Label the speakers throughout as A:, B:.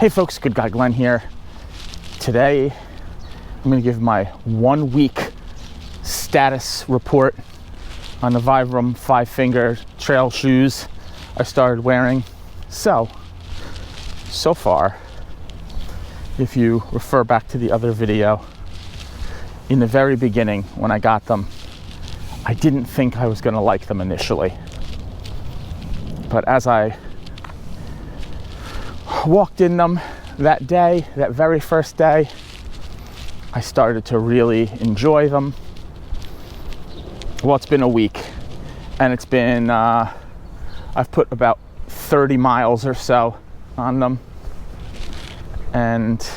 A: Hey folks, Good Guy Glenn here. Today, I'm going to give my 1 week status report on the Vibram 5-finger trail shoes I started wearing. So far, if you refer back to the other video, in the very beginning when I got them, I didn't think I was going to like them initially. But as I walked in them that day, that very first day, I started to really enjoy them. Well, it's been a week, and it's been, I've put about 30 miles or so on them. And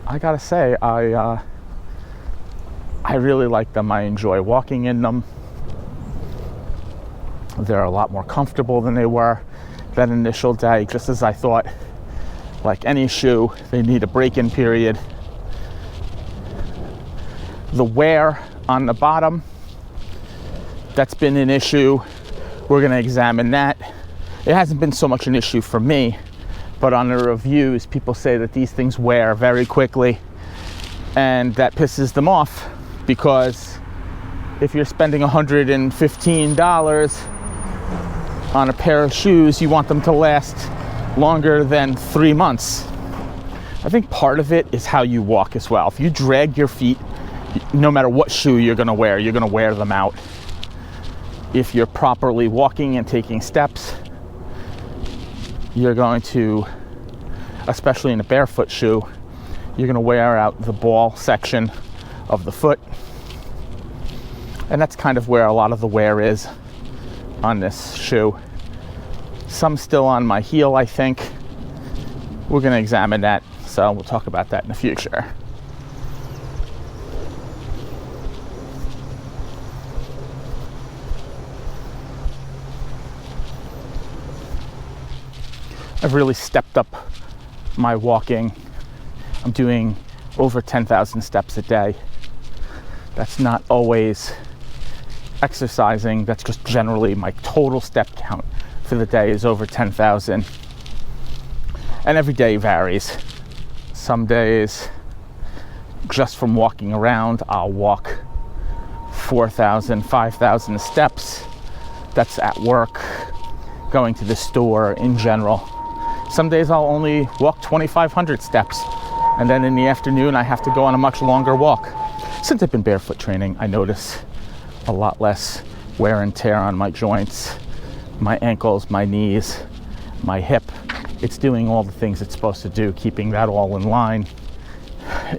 A: I gotta say, I really like them. I enjoy walking in them. They're a lot more comfortable than they were that initial day, just as I thought. Like any shoe, they need a break-in period. The wear on the bottom, that's been an issue. We're going to examine that. It hasn't been so much an issue for me, but on the reviews, people say that these things wear very quickly, and that pisses them off, because if you're spending $115 on a pair of shoes, you want them to last longer than 3 months. I think part of it is how you walk as well. If you drag your feet, no matter what shoe you're going to wear them out. If you're properly walking and taking steps, you're going to, especially in a barefoot shoe, you're going to wear out the ball section of the foot. And that's kind of where a lot of the wear is on this shoe. Some still on my heel, I think. We're going to examine that, so we'll talk about that in the future. I've really stepped up my walking. I'm doing over 10,000 steps a day. That's not always exercising, that's just generally my total step count for the day is over 10,000. And every day varies. Some days, just from walking around, I'll walk 4,000, 5,000 steps. That's at work, going to the store in general. Some days I'll only walk 2,500 steps, and then in the afternoon I have to go on a much longer walk. Since I've been barefoot training, I notice a lot less wear and tear on my joints, my ankles, my knees, my hip. It's doing all the things it's supposed to do, keeping that all in line.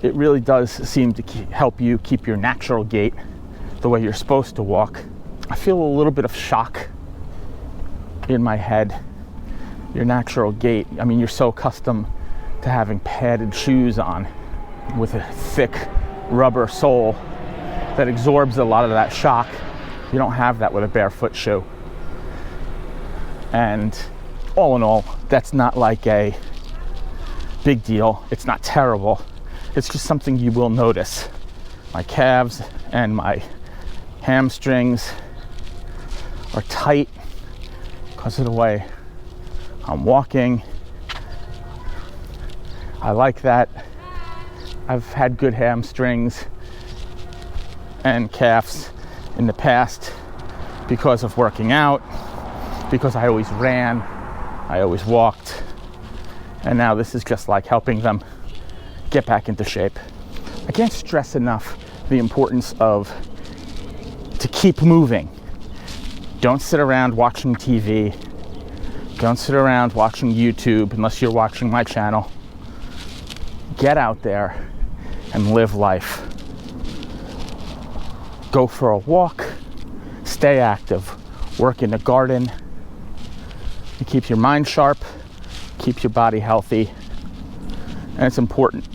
A: It really does seem to help you keep your natural gait the way you're supposed to walk. I feel a little bit of shock in my head. Your natural gait, I mean, you're so accustomed to having padded shoes on with a thick rubber sole that absorbs a lot of that shock. You don't have that with a barefoot shoe. And all in all, that's not like a big deal. It's not terrible. It's just something you will notice. My calves and my hamstrings are tight because of the way I'm walking. I like that. I've had good hamstrings and calves in the past because of working out, because I always ran, I always walked, and now this is just like helping them get back into shape. I can't stress enough the importance of to keep moving. Don't sit around watching TV. Don't sit around watching YouTube unless you're watching my channel. Get out there and live life. Go for a walk, stay active, work in the garden. It keeps your mind sharp, keeps your body healthy, and it's important.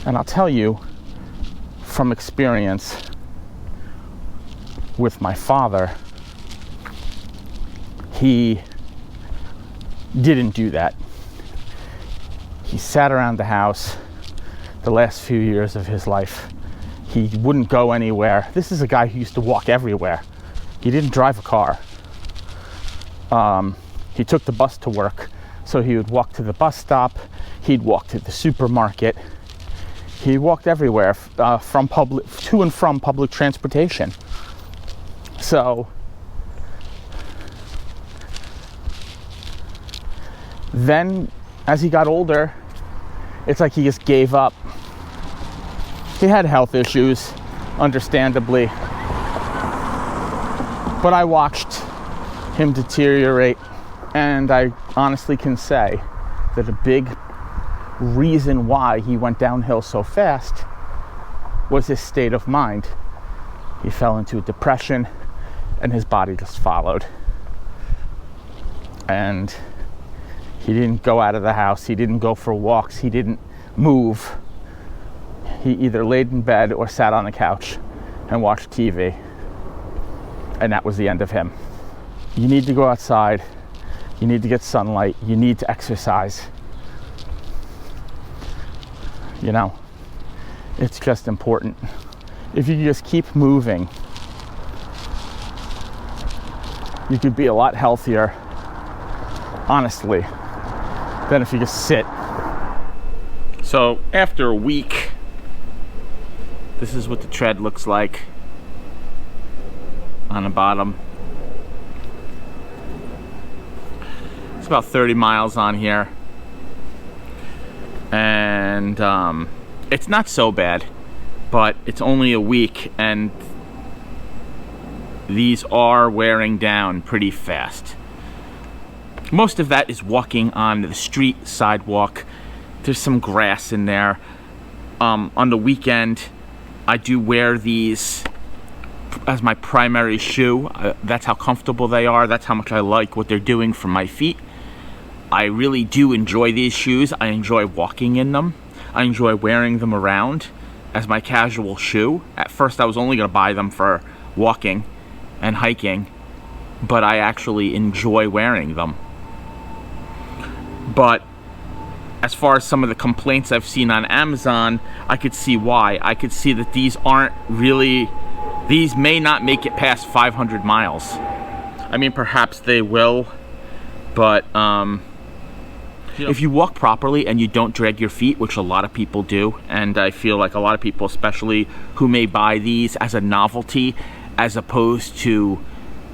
A: And I'll tell you from experience with my father, he didn't do that. He sat around the house the last few years of his life. He wouldn't go anywhere. This is a guy who used to walk everywhere. He didn't drive a car. He took the bus to work So he would walk to the bus stop, he'd walk to the supermarket, he walked everywhere to and from public transportation. So then as he got older, it's like he just gave up. He had health issues, understandably, but I watched him deteriorate, and I honestly can say that a big reason why he went downhill so fast was his state of mind. He fell into a depression, and his body just followed. And he didn't go out of the house, he didn't go for walks, he didn't move. He either laid in bed or sat on the couch and watched TV. And that was the end of him. You need to go outside, you need to get sunlight, you need to exercise. You know, it's just important. If you just keep moving, you could be a lot healthier, honestly, than if you just sit. So after a week, this is what the tread looks like on the bottom. It's about 30 miles on here. And it's not so bad, but it's only a week, and these are wearing down pretty fast. Most of that is walking on the street sidewalk. There's some grass in there. On the weekend, I do wear these as my primary shoe. That's how comfortable they are. That's how much I like what they're doing for my feet. I really do enjoy these shoes. I enjoy walking in them. I enjoy wearing them around as my casual shoe. At first, I was only going to buy them for walking and hiking, but I actually enjoy wearing them. But as far as some of the complaints I've seen on Amazon, I could see why. I could see that these may not make it past 500 miles. I mean, perhaps they will, but if you walk properly and you don't drag your feet, which a lot of people do, and I feel like a lot of people, especially who may buy these as a novelty, as opposed to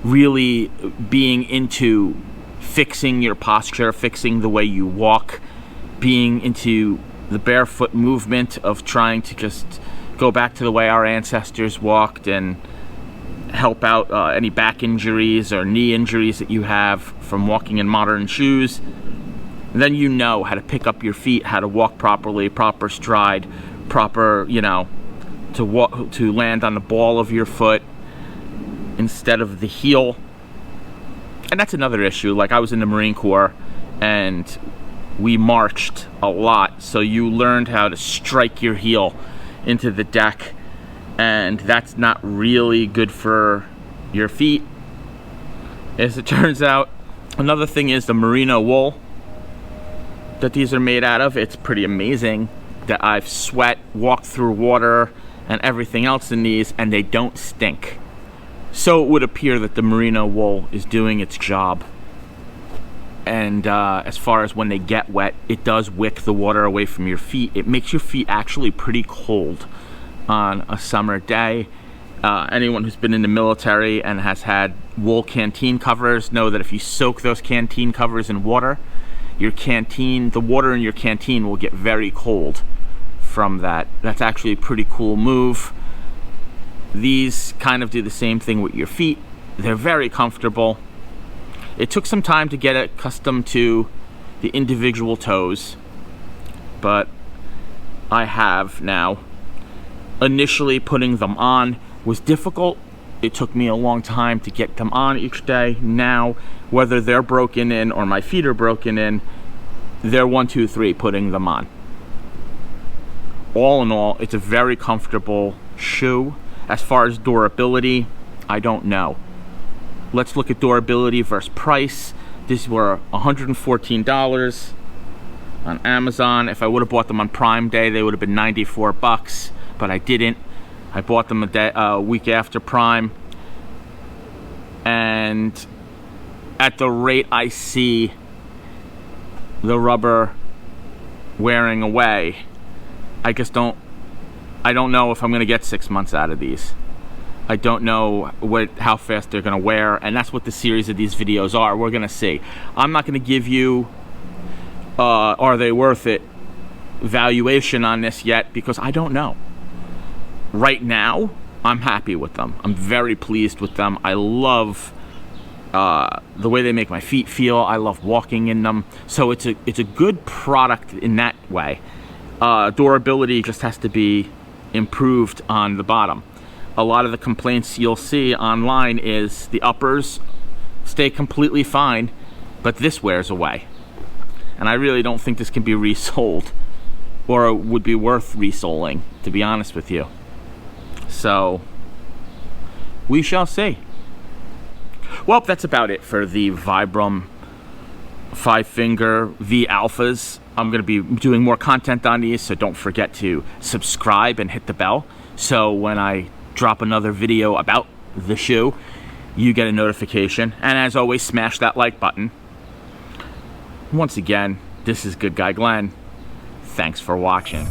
A: really being into fixing your posture, fixing the way you walk, being into the barefoot movement of trying to just go back to the way our ancestors walked and help out any back injuries or knee injuries that you have from walking in modern shoes. Then you know how to pick up your feet, how to walk properly, proper stride, proper, to land on the ball of your foot instead of the heel. And that's another issue. Like, I was in the Marine Corps and we marched a lot, so you learned how to strike your heel into the deck, and that's not really good for your feet, as it turns out. Another thing is the merino wool that these are made out of. It's pretty amazing that I've sweat, walked through water, and everything else in these, and they don't stink. So it would appear that the merino wool is doing its job. And as far as when they get wet, it does wick the water away from your feet. It makes your feet actually pretty cold on a summer day. Anyone who's been in the military and has had wool canteen covers know that if you soak those canteen covers in water, the water in your canteen will get very cold from that. That's actually a pretty cool move. These kind of do the same thing with your feet. They're very comfortable. It took some time to get accustomed to the individual toes, but I have now. Initially, putting them on was difficult. It took me a long time to get them on each day. Now, whether they're broken in or my feet are broken in, they're 1, 2, 3 putting them on. All in all, it's a very comfortable shoe. As far as durability, I don't know. Let's look at durability versus price. These were $114 on Amazon. If I would have bought them on Prime Day, they would have been $94, but I didn't. I bought them a week after Prime. And at the rate I see the rubber wearing away, I don't know if I'm going to get 6 months out of these. I don't know how fast they're going to wear, and that's what the series of these videos are. We're going to see. I'm not going to give you are they worth it valuation on this yet, because I don't know. Right now, I'm happy with them. I'm very pleased with them. I love the way they make my feet feel. I love walking in them. So it's a good product in that way. Durability just has to be improved on the bottom. A lot of the complaints you'll see online is the uppers stay completely fine, but this wears away. And I really don't think this can be resold, or would be worth resoling, to be honest with you. So we shall see. Well, that's about it for the Vibram 5-finger V Alphas. I'm going to be doing more content on these, so don't forget to subscribe and hit the bell, so when I drop another video about the shoe, you get a notification. And as always, smash that like button. Once again, this is Good Guy Glenn. Thanks for watching.